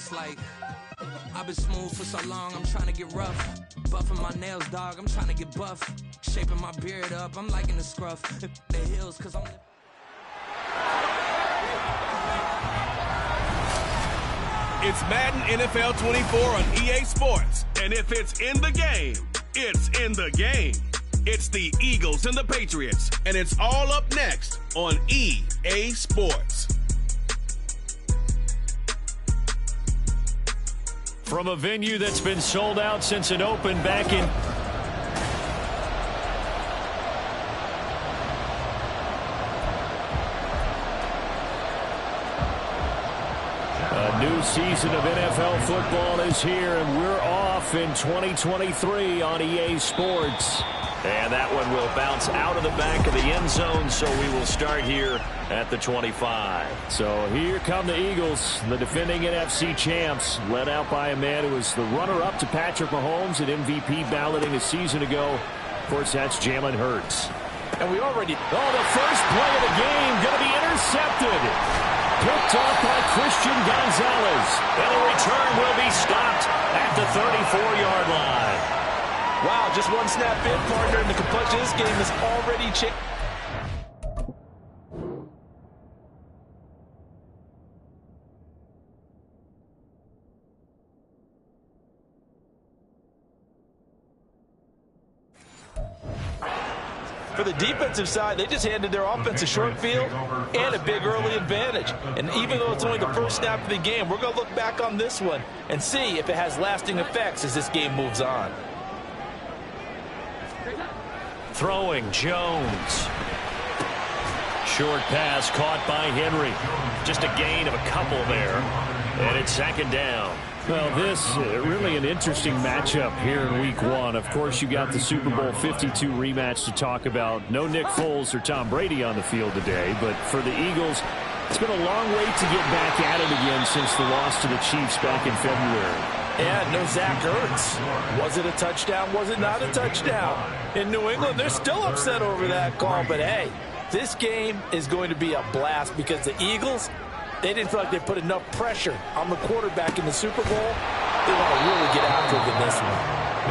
it's like I've been smooth for so long, I'm trying to get rough. Buffing my nails, dog, I'm trying to get buff. Shaping my beard up, I'm liking the scruff. The heels, cause I'm... It's Madden NFL 24 on EA Sports. And if it's in the game, it's in the game. It's the Eagles and the Patriots. And it's all up next on EA Sports. From a venue that's been sold out since it opened back in... A new season of NFL football is here, and we're off in 2023 on EA Sports. And that one will bounce out of the back of the end zone, so we will start here at the 25. So here come the Eagles, the defending NFC champs, led out by a man who was the runner-up to Patrick Mahomes at MVP balloting a season ago. Of course, that's Jalen Hurts. And we already... Oh, the first play of the game going to be intercepted. Picked off by Christian Gonzalez. And the return will be stopped at the 34-yard line. Wow, just one snap in, partner, and the complexion of this game is already changed. For the defensive side, they just handed their offense a short field and a big early advantage. And even though it's only the first snap of the game, we're going to look back on this one and see if it has lasting effects as this game moves on. Throwing Jones. Short pass caught by Henry. Just a gain of a couple there. And it's second down. Well, this really an interesting matchup here in Week 1. Of course, you got the Super Bowl 52 rematch to talk about. No Nick Foles or Tom Brady on the field today. But for the Eagles, it's been a long wait to get back at it again since the loss to the Chiefs back in February. Yeah, no Zach Ertz. Was it a touchdown? Was it not a touchdown? In New England, they're still upset over that call. But, hey, this game is going to be a blast because the Eagles, they didn't feel like they put enough pressure on the quarterback in the Super Bowl. They want to really get after it in this one.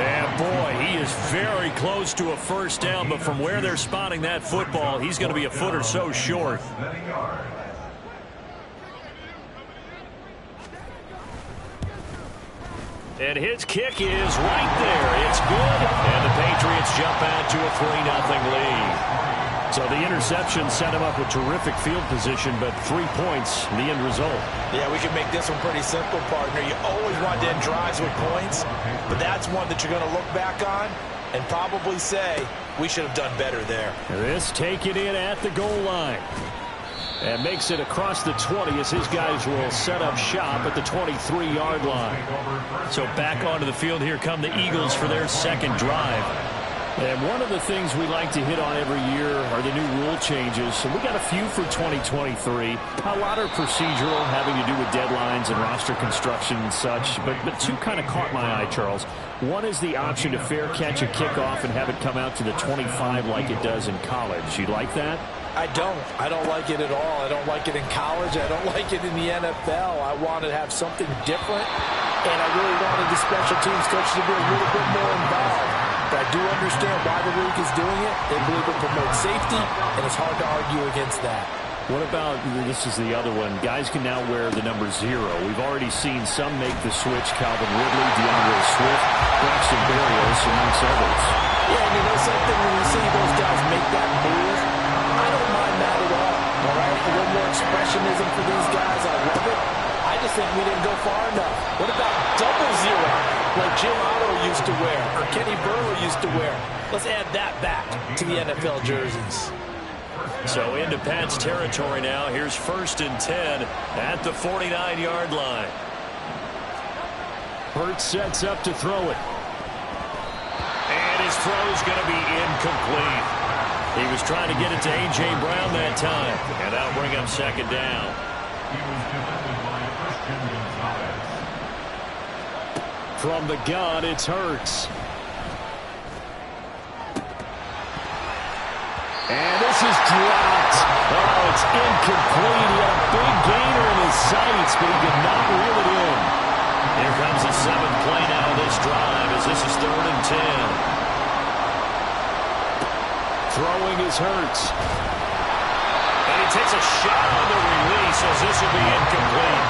And, boy, he is very close to a first down. But from where they're spotting that football, he's going to be a foot or so short. And his kick is right there. It's good. And the Patriots jump out to a 3-0 lead. So the interception set him up with terrific field position, but 3 points, the end result. Yeah, we can make this one pretty simple, partner. You always want to end drives with points, but that's one that you're going to look back on and probably say, we should have done better there. This taken in at the goal line. And makes it across the 20 as his guys will set up shop at the 23-yard line. So back onto the field, here come the Eagles for their second drive. And one of the things we like to hit on every year are the new rule changes. And we got a few for 2023. A lot are procedural, having to do with deadlines and roster construction and such. But two kind of caught my eye, Charles. One is the option to fair catch a kickoff and have it come out to the 25 like it does in college. You like that? I don't like it at all. I don't like it in college. I don't like it in the NFL. I want to have something different, and I really wanted the special teams coach to be a little bit more involved. But I do understand why the league is doing it. They believe it promotes safety, and it's hard to argue against that. What about, this is the other one, guys can now wear the number 0. We've already seen some make the switch, Calvin Ridley, DeAndre Swift, Braxton Berrios, amongst others. Yeah, and you know something, when you see those guys make that move, I don't mind that at all right? A little more expressionism for these guys, I love it. I just think we didn't go far enough. What about double 0, like Jim Otto used to wear, or Kenny Burrow used to wear? Let's add that back to the NFL jerseys. So into Pat's territory now. Here's 1st and 10 at the 49-yard line. Hurts sets up to throw it. And his throw's going to be incomplete. He was trying to get it to A.J. Brown that time. And that'll bring him second down. From the gun, it's Hurts. And this is dropped. Oh, it's incomplete. He had a big gainer in his sights, but he did not reel it in. Here comes the 7th play now of this drive as this is 3rd and 10. Throwing is Hurts. And he takes a shot on the release as this will be incomplete.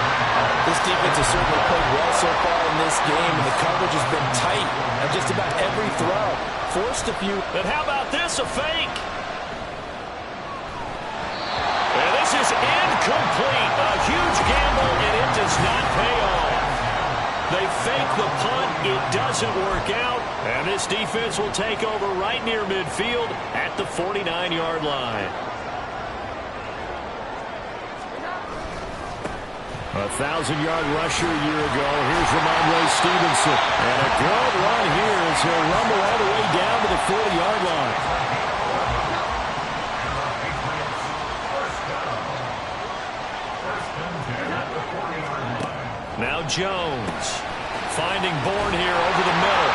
This defense has certainly played well so far in this game, and the coverage has been tight on just about every throw. Forced a few. And how about this, a fake? And this is incomplete. A huge gamble, and it does not pay off. They fake the punt. It doesn't work out. And this defense will take over right near midfield at the 49-yard line. A 1,000-yard rusher a year ago. Here's Ramondre Stevenson. And a good run here as he'll rumble all the way down to the 40-yard line. Now Jones finding Bourne here over the middle.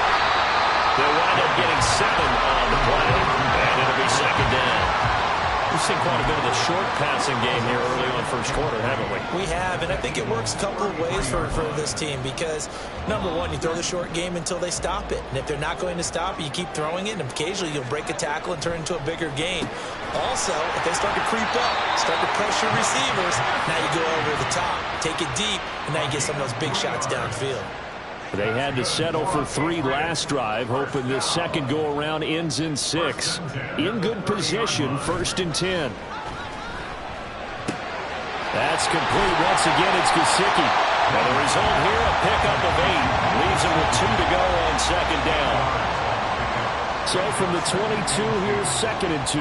They'll wind up getting 7 on the play, and it'll be 2nd down. We've seen quite a bit of the short passing game here early on first quarter, haven't we? We have, and I think it works a couple of ways for this team because, number one, you throw the short game until they stop it. And if they're not going to stop it, you keep throwing it, and occasionally you'll break a tackle and turn it into a bigger gain. Also, if they start to creep up, start to pressure receivers, now you go over the top, take it deep, and now you get some of those big shots downfield. They had to settle for 3 last drive, hoping this second go-around ends in 6. In good position, 1st and 10. That's complete. Once again, it's Gesicki. And the result here, a pickup of 8. Leaves him with 2 to go on 2nd down. So from the 22, here's 2nd and 2.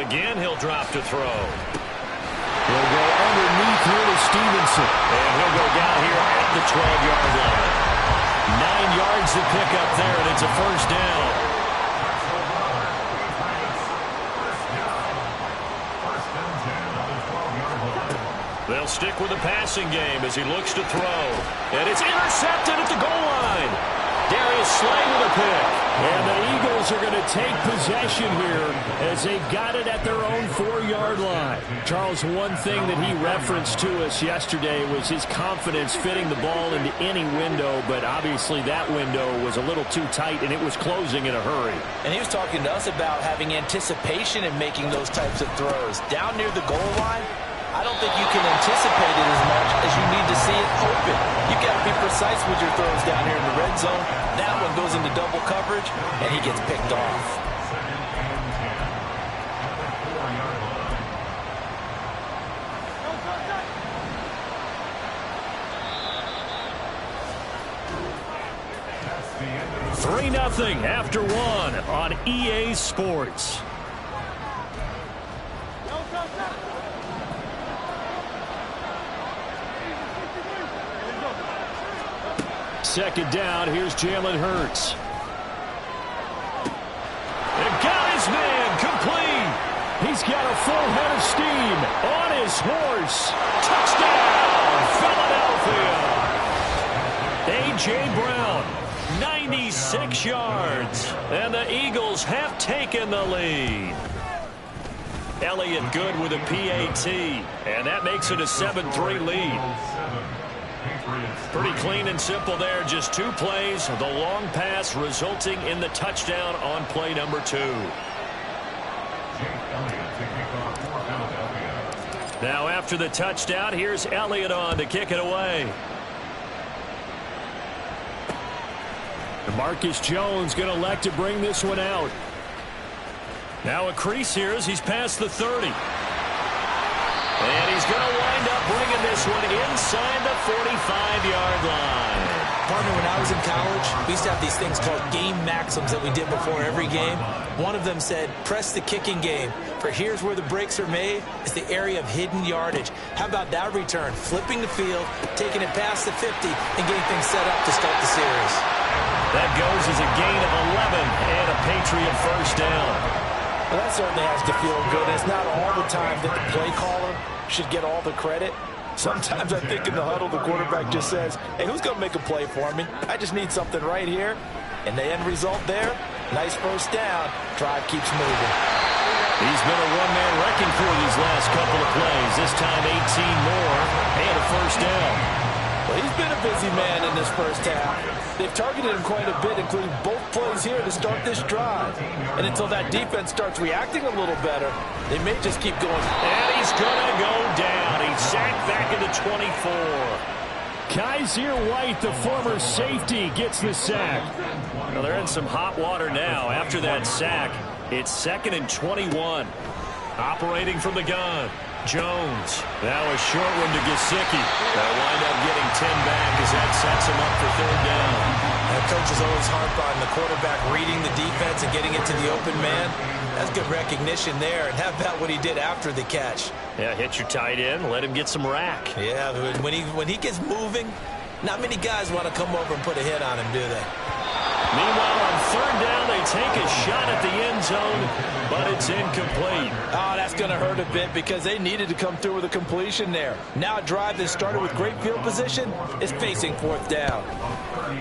Again, he'll drop to throw. He'll go underneath here to Stevenson. And he'll go down here at the 12-yard line. 9 yards to pick up there, and it's a 1st down. They'll stick with the passing game as he looks to throw. And it's intercepted at the goal line. Darius Slay with a pick. And the Eagles are going to take possession here as they've got it at their own 4-yard line. Charles, one thing that he referenced to us yesterday was his confidence fitting the ball into any window, but obviously that window was a little too tight and it was closing in a hurry. And he was talking to us about having anticipation in making those types of throws. Down near the goal line, I don't think you can anticipate it as much as you need to see it open. You've got to be precise with your throws down here in the red zone. That one goes into double coverage, and he gets picked off. Nothing after 1 on EA Sports. Second down, here's Jalen Hurts. And got his man complete. He's got a full head of steam on his horse. Touchdown, Philadelphia. A.J. Brown, 96 yards. And the Eagles have taken the lead. Elliott good with a PAT. And that makes it a 7-3 lead. Pretty clean and simple there. Just 2 plays. The long pass resulting in the touchdown on play number 2. Now after the touchdown, here's Elliott on to kick it away. Marcus Jones going to elect to bring this one out. Now a crease here as he's past the 30. And he's going to wind up bringing this one inside the 45-yard line. Partner, when I was in college, we used to have these things called game maxims that we did before every game. One of them said, press the kicking game, for here's where the breaks are made. It's the area of hidden yardage. How about that return? Flipping the field, taking it past the 50, and getting things set up to start the series. That goes as a gain of 11 and a Patriot first down. Well, that certainly has to feel good. It's not all the time that the play caller should get all the credit. Sometimes I think in the huddle, the quarterback just says, hey, who's going to make a play for me? I just need something right here. And the end result there, nice first down. Drive keeps moving. He's been a one-man wrecking crew these last couple of plays. This time 18 more and a first down. Well, he's been a busy man in this first half. They've targeted him quite a bit, including both plays here to start this drive. And until that defense starts reacting a little better, they may just keep going. And he's going to go down. He's sacked back into 24. Kaiser White, the former safety, gets the sack. Well, they're in some hot water now. After that sack, it's 2nd and 21. Operating from the gun. Jones. Now a short one to Gesicki. They'll wind up getting 10 back as that sets him up for 3rd down. That coach is always harp on the quarterback reading the defense and getting it to the open man. That's good recognition there. And how about what he did after the catch? Yeah, hit your tight end, let him get some rack. Yeah, when he gets moving, not many guys want to come over and put a hit on him, do they? Meanwhile, on 3rd down, they take a shot at the end zone, but it's incomplete. Oh, that's going to hurt a bit because they needed to come through with a completion there. Now a drive that started with great field position is facing 4th down.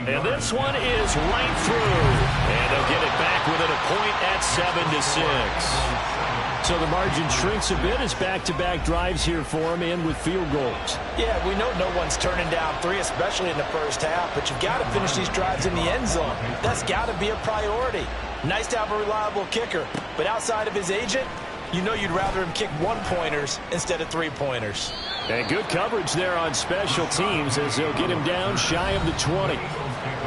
And this one is right through. And they'll get it back within a point at 7-6. So the margin shrinks a bit as back-to-back drives here for him and with field goals. Yeah, we know no one's turning down 3, especially in the first half, but you've got to finish these drives in the end zone. That's got to be a priority. Nice to have a reliable kicker, but outside of his agent, you know you'd rather him kick 1-pointers instead of 3-pointers. And good coverage there on special teams as they'll get him down shy of the 20.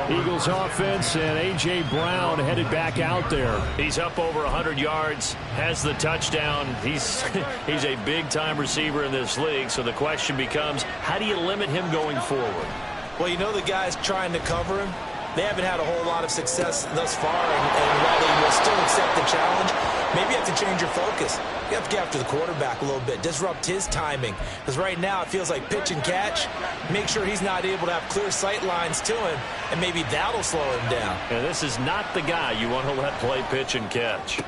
Eagles offense and A.J. Brown headed back out there. He's up over 100 yards, has the touchdown. He's a big-time receiver in this league, so the question becomes, how do you limit him going forward? Well, you know the guys trying to cover him, they haven't had a whole lot of success thus far, and while they will still accept the challenge, maybe you have to change your focus. You have to get after the quarterback a little bit, disrupt his timing, because right now it feels like pitch and catch. Make sure he's not able to have clear sight lines to him, and maybe that'll slow him down. And this is not the guy you want to let play pitch and catch.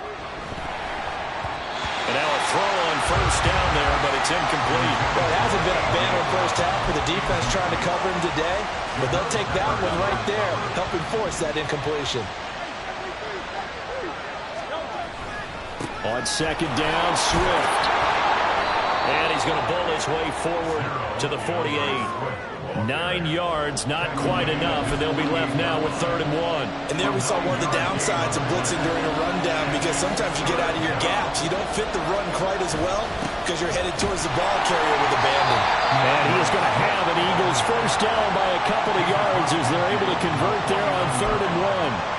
And now a throw on 1st down there, but it's incomplete. Well, it hasn't been a banner first half for the defense trying to cover him today, but they'll take that one right there, helping force that incompletion. On 2nd down, Swift. And he's going to bowl his way forward to the 48. 9 yards, not quite enough, and they'll be left now with 3rd and 1. And there we saw one of the downsides of blitzing during a rundown, because sometimes you get out of your gaps. You don't fit the run quite as well because you're headed towards the ball carrier with abandon. And he is going to have an Eagles first down by a couple of yards as they're able to convert there on 3rd and 1.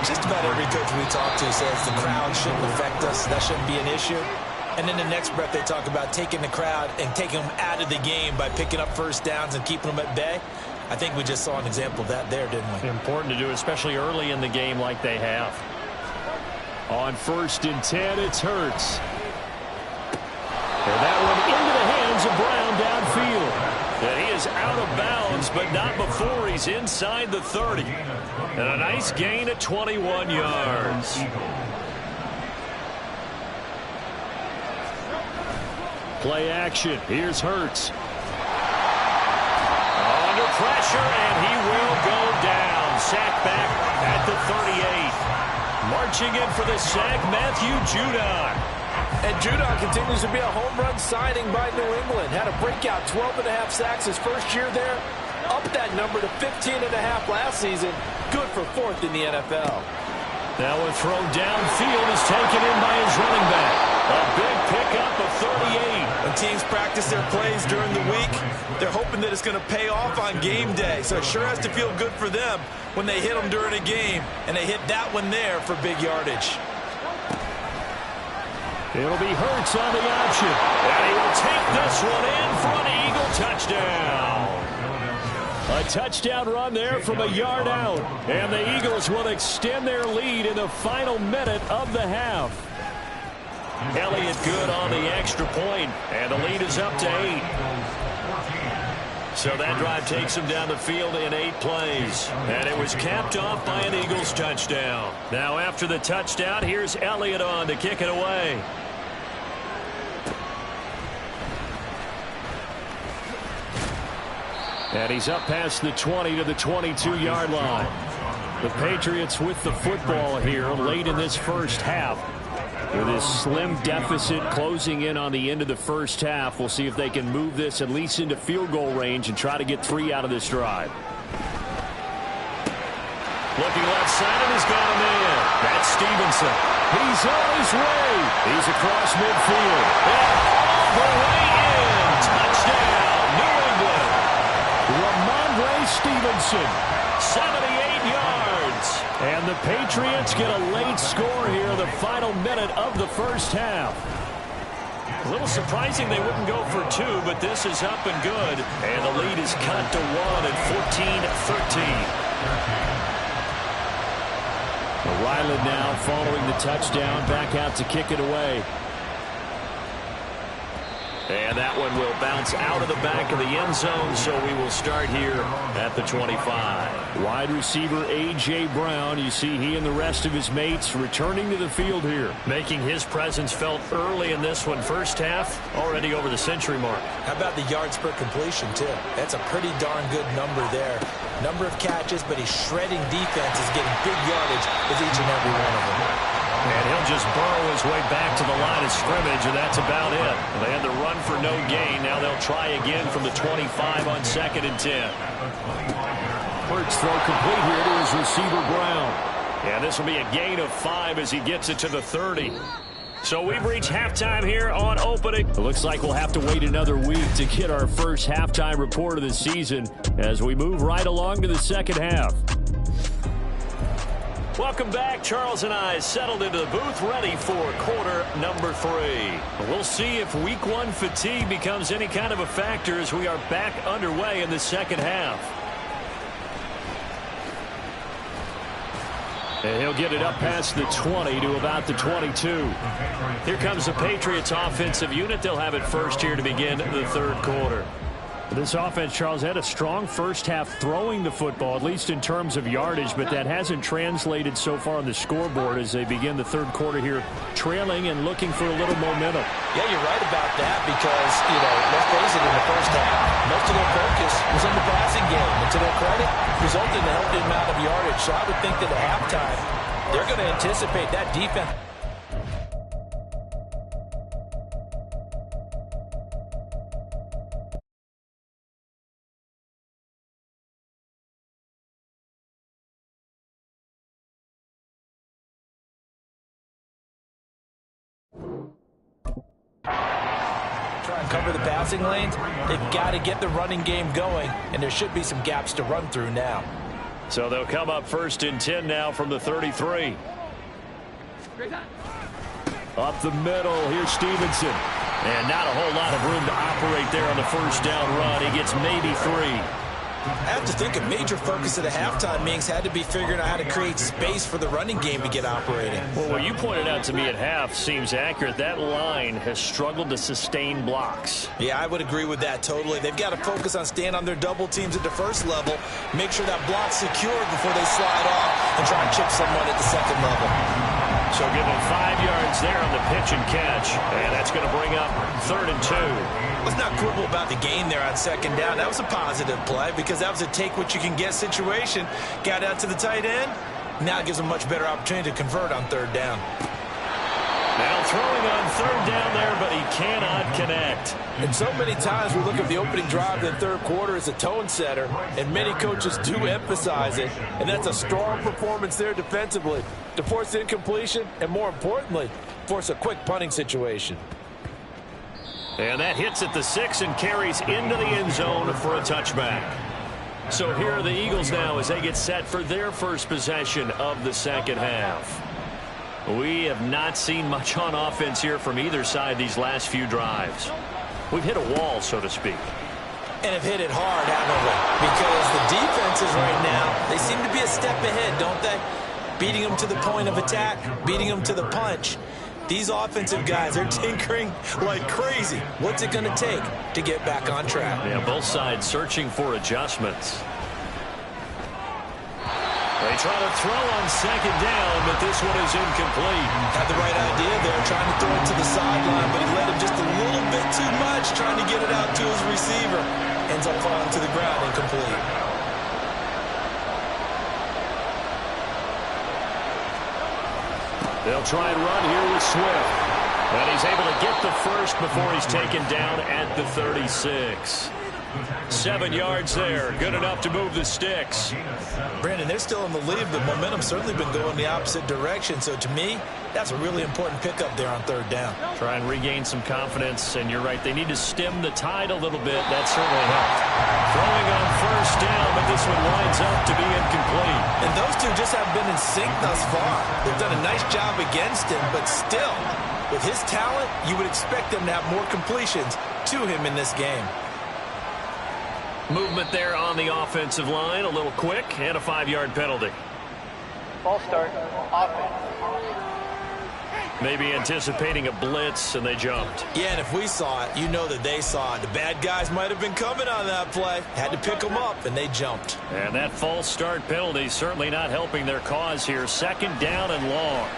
Just about every coach we talk to says the crowd shouldn't affect us. That shouldn't be an issue. And in the next breath, they talk about taking the crowd and taking them out of the game by picking up first downs and keeping them at bay. I think we just saw an example of that there, didn't we? Important to do, especially early in the game like they have. On 1st and 10, it's Hurts. And that one into the hands of Brown downfield. And he is out of bounds, but not before he's inside the 30. And a nice gain at 21 yards. Play action. Here's Hurts. Under pressure, and he will go down. Sack back at the 38. Marching in for the sack, Matthew Judon. And Judon continues to be a home run signing by New England. Had a breakout 12.5 sacks his first year there. Up that number to 15.5 last season. Good for 4th in the NFL. Now a throw downfield is taken in by his running back. A big pickup of 38. When teams practice their plays during the week, they're hoping that it's going to pay off on game day. So it sure has to feel good for them when they hit them during a game. And they hit that one there for big yardage. It'll be Hurts on the option. And he will take this one in for an Eagle touchdown. A touchdown run there from a yard out. And the Eagles will extend their lead in the final minute of the half. Elliott good on the extra point, and the lead is up to 8. So that drive takes him down the field in 8 plays. And it was capped off by an Eagles touchdown. Now after the touchdown, here's Elliott on to kick it away. And he's up past the 20 to the 22-yard line. The Patriots with the football here late in this first half. With this slim deficit closing in on the end of the first half, we'll see if they can move this at least into field goal range and try to get 3 out of this drive. Looking left side, and he's got him in. That's Stevenson. He's on his way. He's across midfield. And all the way in. Touchdown, New England. Ramondre Stevenson, 78 yards. And the Patriots get a late score here in the final minute of the first half. A little surprising they wouldn't go for 2, but this is up and good. And the lead is cut to 1 at 14-13. Ryland now following the touchdown, back out to kick it away. And that one will bounce out of the back of the end zone, so we will start here at the 25. Wide receiver A.J. Brown, you see he and the rest of his mates returning to the field here. Making his presence felt early in this one. First half, already over the century mark. How about the yards per completion, too? That's a pretty darn good number there. Number of catches, but he's shredding defenses, getting big yardage with each and every one of them. And he'll just burrow his way back to the line of scrimmage, and that's about it. They had the run for no gain. Now they'll try again from the 25 on 2nd and 10. Hurts throw complete here to his receiver Brown. Yeah, this will be a gain of 5 as he gets it to the 30. So we've reached halftime here on opening. It looks like we'll have to wait another week to get our first halftime report of the season as we move right along to the second half. Welcome back. Charles and I settled into the booth ready for quarter number 3. We'll see if week 1 fatigue becomes any kind of a factor as we are back underway in the second half. And he'll get it up past the 20 to about the 22. Here comes the Patriots offensive unit. They'll have it first here to begin the third quarter. This offense, Charles, had a strong first half throwing the football, at least in terms of yardage, but that hasn't translated so far on the scoreboard as they begin the third quarter here, trailing and looking for a little momentum. Yeah, you're right about that because, let's face it, in the first half, most of their focus was on the passing game. And to their credit, resulted in a healthy amount of yardage. So I would think that at halftime, they're going to anticipate that defense. Cover the passing lanes, they've got to get the running game going, and there should be some gaps to run through now. So they'll come up 1st and 10 now from the 33. Up the middle, here's Stevenson. And not a whole lot of room to operate there on the first down run. He gets maybe 3. I have to think a major focus at the halftime meetings had to be figuring out how to create space for the running game to get operating. Well, what you pointed out to me at half seems accurate. That line has struggled to sustain blocks. Yeah, I would agree with that totally. They've got to focus on staying on their double teams at the first level, make sure that block's secured before they slide off and try and chip someone at the second level. So give them 5 yards there on the pitch and catch, and that's going to bring up 3rd and 2. Let's not quibble about the gain there on second down. That was a positive play because that was a take-what-you-can-get situation. Got out to the tight end. Now it gives them a much better opportunity to convert on 3rd down. Now throwing on 3rd down there, but he cannot connect. And so many times we look at the opening drive in the third quarter as a tone setter, and many coaches do emphasize it, and that's a strong performance there defensively to force incompletion and, more importantly, force a quick punting situation. And that hits at the 6 and carries into the end zone for a touchback. So here are the Eagles now as they get set for their first possession of the second half. We have not seen much on offense here from either side these last few drives. We've hit a wall, so to speak. And have hit it hard, haven't we? Because the defenses right now, they seem to be a step ahead, don't they? Beating them to the point of attack, beating them to the punch. These offensive guys are tinkering like crazy. What's it going to take to get back on track? Yeah, both sides searching for adjustments. They try to throw on second down, but this one is incomplete. Had the right idea there, trying to throw it to the sideline, but he led him just a little bit too much, trying to get it out to his receiver. Ends up falling to the ground, incomplete. They'll try and run here with Swift. And he's able to get the first before he's taken down at the 36. 7 yards there. Good enough to move the sticks. Brandon, they're still in the lead, but momentum's certainly been going the opposite direction. So to me, that's a really important pickup there on 3rd down. Try and regain some confidence, and you're right. They need to stem the tide a little bit. That certainly helped. Throwing on 1st down, but this one winds up to be incomplete. And those two just haven't been in sync thus far. They've done a nice job against him, but still, with his talent, you would expect them to have more completions to him in this game. Movement there on the offensive line, a little quick, and a 5-yard penalty. False start, offense. Maybe anticipating a blitz, and they jumped. Yeah, and if we saw it, you know that they saw it. The bad guys might have been coming on that play. Had to pick them up, and they jumped. And that false start penalty certainly not helping their cause here. 2nd down and long.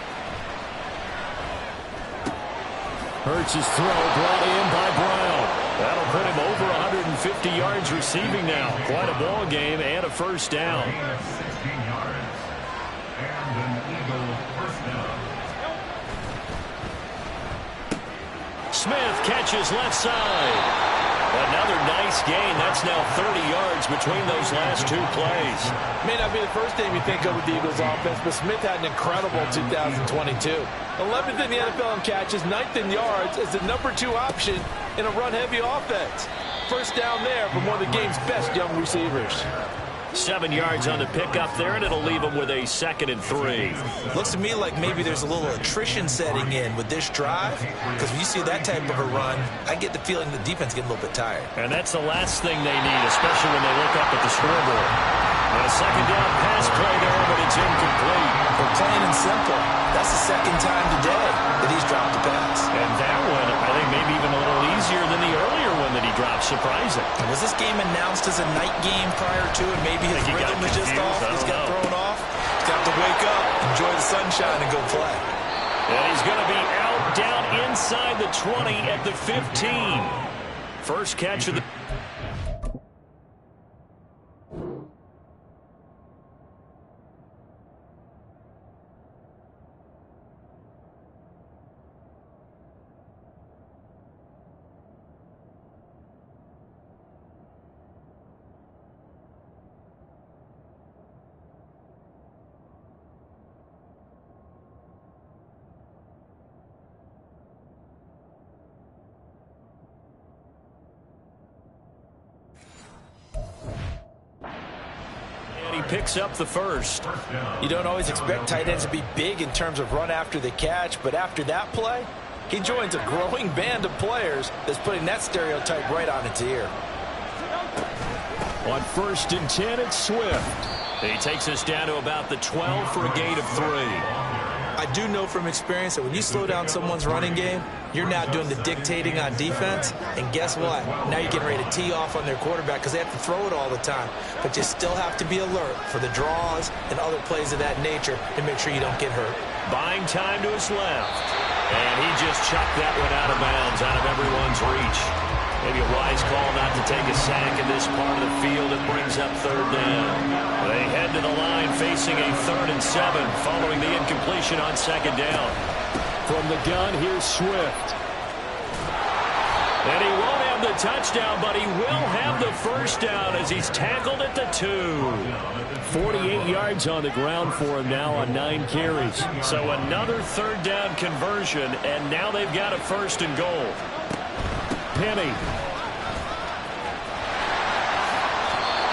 Hurts' throw brought in by Brown. That'll put him over 150 yards receiving now. Quite a ball game and a 1st down. Smith catches left side. Another nice gain. That's now 30 yards between those last 2 plays. May not be the first name you think of with the Eagles offense, but Smith had an incredible 2022. 11th in the NFL in catches, 9th in yards as the number 2 option in a run-heavy offense. 1st down there from one of the game's best young receivers. 7 yards on the pickup there, and it'll leave them with a 2nd and 3. Looks to me like maybe there's a little attrition setting in with this drive, because when you see that type of a run, I get the feeling the defense getting a little bit tired. And that's the last thing they need, especially when they look up at the scoreboard. And a 2nd down pass play there, but it's incomplete. For plain and simple, that's the 2nd time today that he's dropped the pass. And that one, I think maybe even a little easier than the earlier one that he dropped. Surprising. And was this game announced as a night game prior to, and maybe his rhythm is just off? He's got thrown off. He's got to wake up, enjoy the sunshine, and go play. And he's going to be out down inside the 20 at the 15. First catch of the... Picks up the first. You don't always expect tight ends to be big in terms of run after the catch, but after that play, he joins a growing band of players that's putting that stereotype right on its ear. On 1st and 10, it's Swift. He takes us down to about the 12 for a gain of 3. I do know from experience that when you slow down someone's running game, you're now doing the dictating on defense, and guess what? Now you're getting ready to tee off on their quarterback because they have to throw it all the time. But you still have to be alert for the draws and other plays of that nature to make sure you don't get hurt. Buying time to his left. And he just chucked that one out of bounds, out of everyone's reach. Maybe a wise call not to take a sack in this part of the field. It brings up 3rd down. They head to the line facing a 3rd and 7 following the incompletion on 2nd down. From the gun, here's Swift. And he won't have the touchdown, but he will have the 1st down as he's tackled at the 2. 48 yards on the ground for him now on 9 carries. So another 3rd down conversion, and now they've got a 1st and goal. Penny.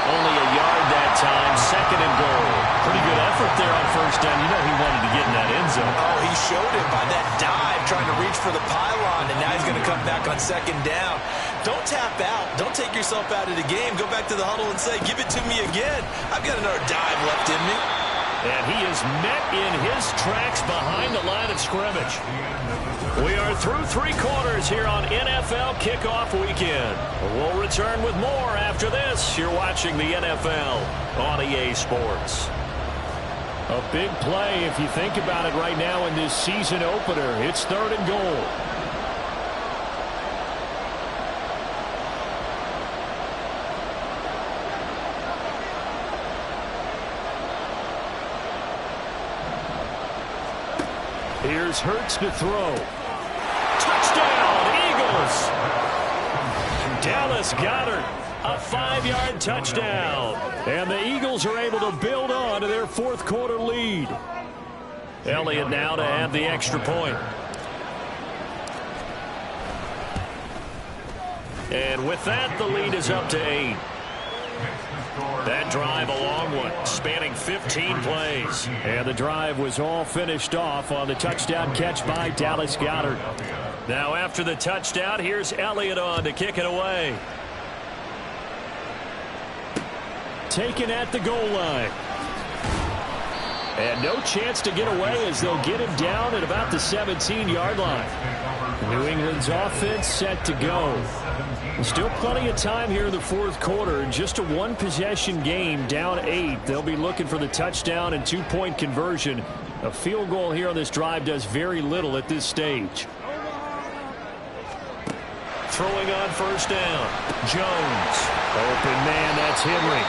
Only a yard that time, 2nd and goal. Pretty good effort there on 1st down. You know he wanted to get in that end zone. Oh, he showed it by that dive, trying to reach for the pylon, and now he's going to come back on 2nd down. Don't tap out. Don't take yourself out of the game. Go back to the huddle and say, give it to me again. I've got another dive left in me. And he is met in his tracks behind the line of scrimmage. We are through 3 quarters here on NFL Kickoff Weekend. We'll return with more after this. You're watching the NFL on EA Sports. A big play if you think about it right now in this season opener. It's 3rd and goal. Here's Hurts to throw. Touchdown, Eagles! Dallas Goedert, a 5-yard touchdown. And the Eagles are able to build on to their fourth quarter lead. Elliott now to have the extra point. And with that, the lead is up to 8. That drive, a long one, spanning 15 plays. And the drive was all finished off on the touchdown catch by Dallas Goedert. Now after the touchdown, here's Elliott on to kick it away. Taken at the goal line. And no chance to get away as they'll get him down at about the 17-yard line. New England's offense set to go. Still plenty of time here in the fourth quarter. Just a one-possession game, down 8. They'll be looking for the touchdown and two-point conversion. A field goal here on this drive does very little at this stage. Throwing on first down. Jones. Open man, that's Henry.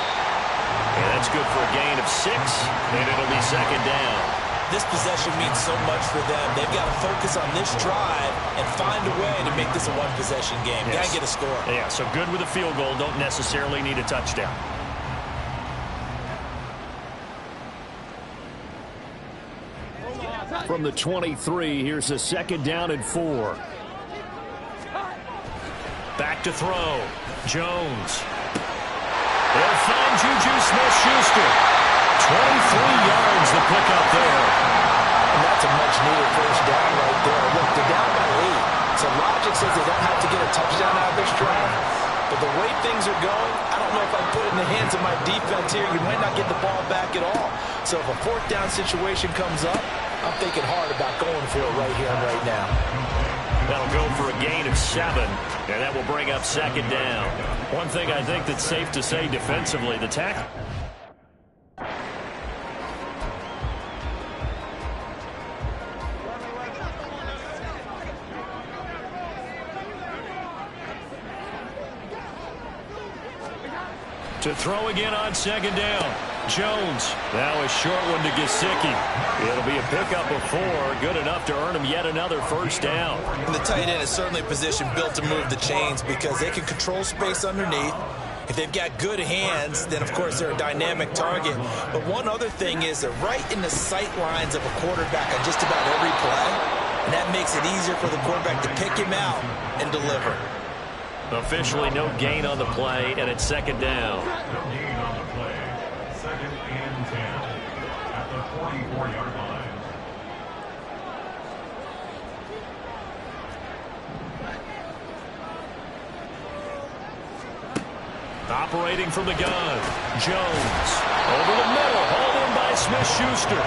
And that's good for a gain of 6, and it'll be second down. This possession means so much for them. They've got to focus on this drive and find a way to make this a one-possession game. Yes. Got to get a score. Yeah, so good with a field goal. Don't necessarily need a touchdown. From the 23, here's a second down and 4. Back to throw. Jones. They'll find Juju Smith-Schuster. 23 yards the pickup there. And that's a much-needed first down right there. Look, they're down by 8. So logic says they don't have to get a touchdown out of this drive. But the way things are going, I don't know if I put it in the hands of my defense here. You might not get the ball back at all. So if a fourth down situation comes up, I'm thinking hard about going for it right here and right now. That'll go for a gain of 7, and that will bring up second down. One thing I think that's safe to say defensively, the tackle. To throw again on second down. Jones. Now a short one to Gesicki. It'll be a pickup of 4. Good enough to earn him yet another first down. And the tight end is certainly a position built to move the chains because they can control space underneath. If they've got good hands, then of course they're a dynamic target. But one other thing is they're right in the sight lines of a quarterback on just about every play. And that makes it easier for the quarterback to pick him out and deliver. Officially no gain on the play, and it's second down. No gain on the play. Second and 10 at the 44-yard line. Operating from the gun. Jones. Over the middle. Hauled in by Smith-Schuster.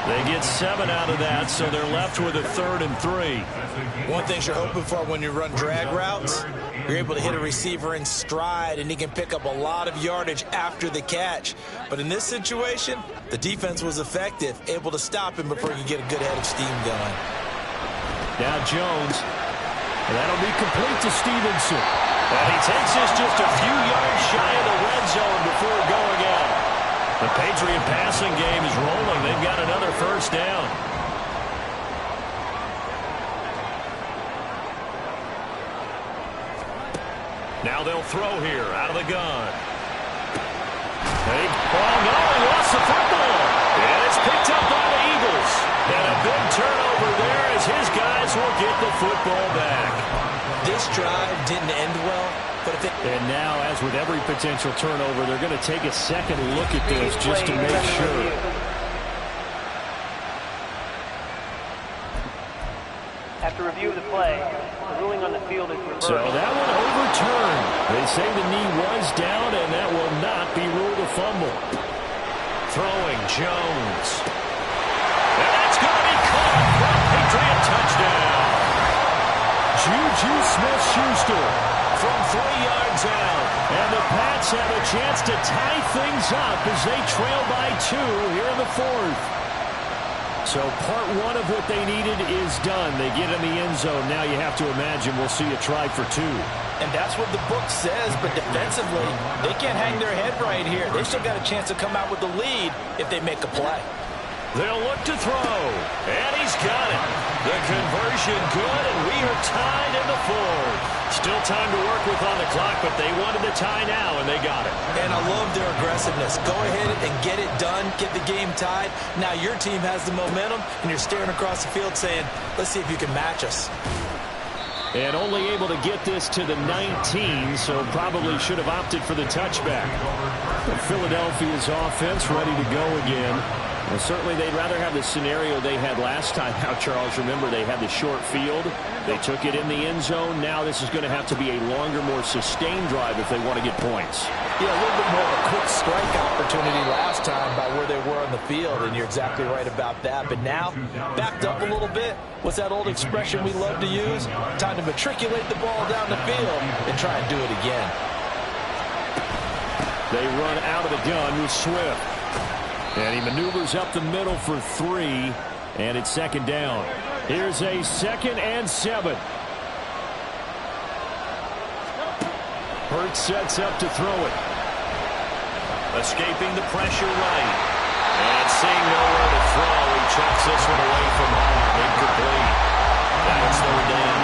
They get 7 out of that, so they're left with a 3rd and 3. One thing you're hoping for when you run drag routes, you're able to hit a receiver in stride, and he can pick up a lot of yardage after the catch. But in this situation, the defense was effective, able to stop him before he could get a good head of steam going. Now Jones. And that'll be complete to Stevenson. And he takes this just a few yards shy of the red zone before going out. The Patriot passing game is rolling. They've got another first down. Now they'll throw here out of the gun. Oh, no, he lost the football. And it's picked up by the Eagles. And a big turnover there as his guys will get the football back. This drive didn't end well. And now, as with every potential turnover, they're going to take a second look at this just to make sure. After review of the play, the ruling on the field is reversed. So that one overturned. They say the knee was down, and that will not be ruled a fumble. Throwing Jones. And that's going to be caught for a Patriot touchdown. Juju Smith-Schuster from 3 yards out. And the Pats have a chance to tie things up as they trail by 2 here in the 4th. So part 1 of what they needed is done. They get in the end zone. Now you have to imagine we'll see a try for 2. And that's what the book says, but defensively, they can't hang their head right here. They still got a chance to come out with the lead if they make a play. They'll look to throw, and he's got it. The conversion good, and we are tied in the fourth. Still time to work with on the clock, but they wanted the tie now, and they got it. And I love their aggressiveness. Go ahead and get it done, get the game tied. Now your team has the momentum, and you're staring across the field saying, let's see if you can match us. And only able to get this to the 19, so probably should have opted for the touchback. Philadelphia's offense ready to go again. Well, certainly they'd rather have the scenario they had last time. Now, Charles, remember they had the short field. They took it in the end zone. Now this is going to have to be a longer, more sustained drive if they want to get points. Yeah, a little bit more of a quick strike opportunity last time by where they were on the field, and you're exactly right about that. But now, backed up a little bit. What's that old expression we love to use? Time to matriculate the ball down the field and try and do it again. They run out of the gun with Swift. And he maneuvers up the middle for 3, and it's second down. Here's a 2nd and 7. Hurts sets up to throw it. Escaping the pressure right. And seeing nowhere to throw, he chucks this one away from home. Incomplete. That's third down.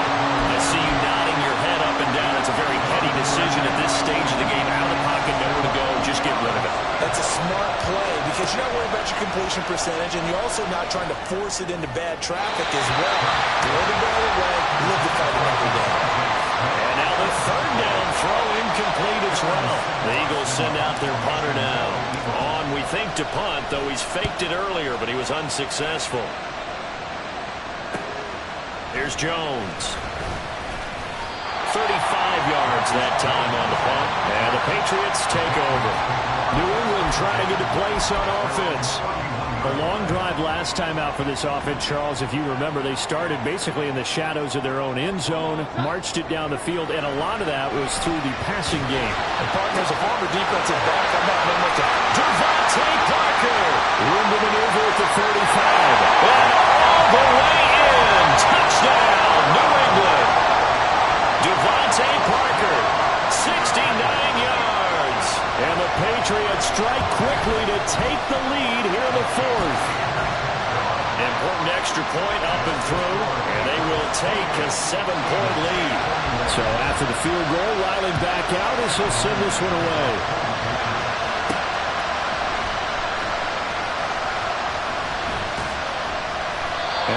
I see you nodding your head up and down. It's a very heady decision at this stage of the game. Out of the pocket, nowhere to go. Just get rid of it. That's a smart play because you're not worried about your completion percentage, and you're also not trying to force it into bad traffic as well. Throw the ball away, live to fight another down. And now the third down throw incomplete as well. The Eagles send out their punter now. On, we think, to punt, though he's faked it earlier, but he was unsuccessful. Here's Jones. 35 yards that time on the punt. And the Patriots take over. New England trying to get a place on offense. A long drive last time out for this offense, Charles. If you remember, they started basically in the shadows of their own end zone, marched it down the field, and a lot of that was through the passing game. And partners, a former defensive back, I'm not member to Devontae Parker. Room to maneuver at the 35. And all the way in. Touchdown, New England. Devontae Parker, 69 yards. And the Patriots strike quickly to take the lead here in the fourth. Important extra point up and through, and they will take a 7-point lead. So after the field goal, Riley back out as he'll send this one away.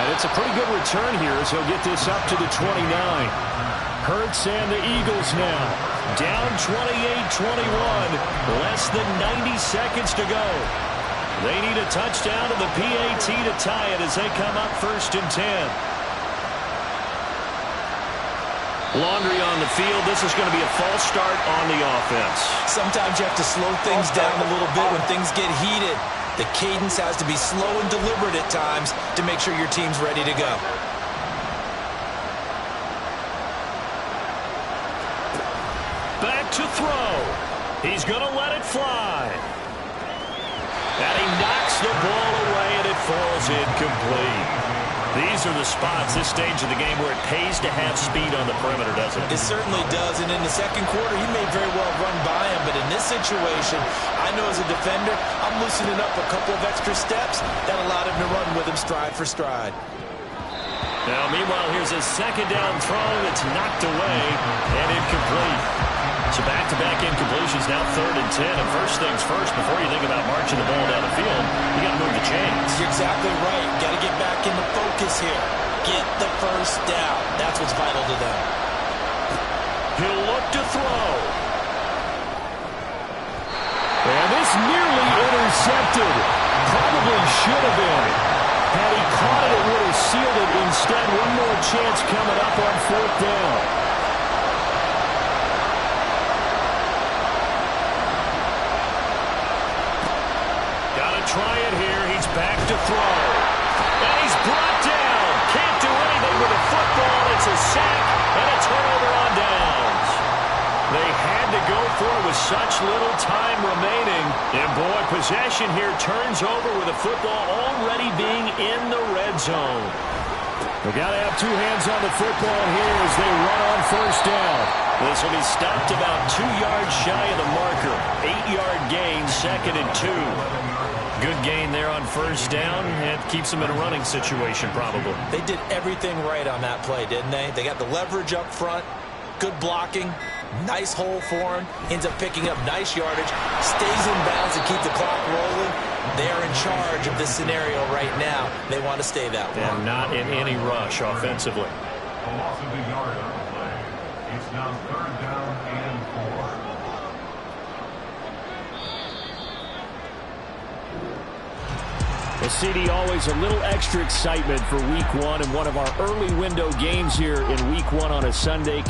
And it's a pretty good return here as he'll get this up to the 29. Hurts and the Eagles now down 28-21. Less than 90 seconds to go. They need a touchdown to the PAT to tie it as they come up 1st and 10. Laundry on the field. This is going to be a false start on the offense. Sometimes you have to slow things down a little bit when things get heated. The cadence has to be slow and deliberate at times to make sure your team's ready to go. Back to throw. He's going to let it fly. And he knocks the ball away, and it falls incomplete. These are the spots, this stage of the game, where it pays to have speed on the perimeter, doesn't it? It certainly does, and in the second quarter, he may very well run by him, but in this situation, I know as a defender, I'm loosening up a couple of extra steps that allowed him to run with him stride for stride. Now, meanwhile, here's a second down throw that's knocked away and incomplete. So back-to-back incompletions, now 3rd and 10. And first things first, before you think about marching the ball down the field, you got to move the chains. You're exactly right. Got to get back into focus here. Get the first down. That's what's vital to them. He'll look to throw. And this nearly intercepted. Probably should have been. Had he caught it, it would have sealed it. Instead, one more chance coming up on 4th down. Try it here. He's back to throw. And he's brought down. Can't do anything with a football. It's a sack and a turnover on downs. They had to go for it with such little time remaining. And boy, possession here turns over with the football already being in the red zone. They've got to have two hands on the football here as they run on 1st down. This will be stopped about 2 yards shy of the marker. 8-yard gain, 2nd and 2. Good gain there on first down, and keeps them in a running situation probably. They did everything right on that play, didn't they? They got the leverage up front, good blocking, nice hole for him, ends up picking up nice yardage, stays in bounds to keep the clock rolling. They're in charge of this scenario right now. They want to stay that way. And not in any rush offensively. A loss of a yard on the play. It's now 3rd down and 4. Well, CD, always a little extra excitement for Week 1 and one of our early window games here in Week 1 on a Sunday.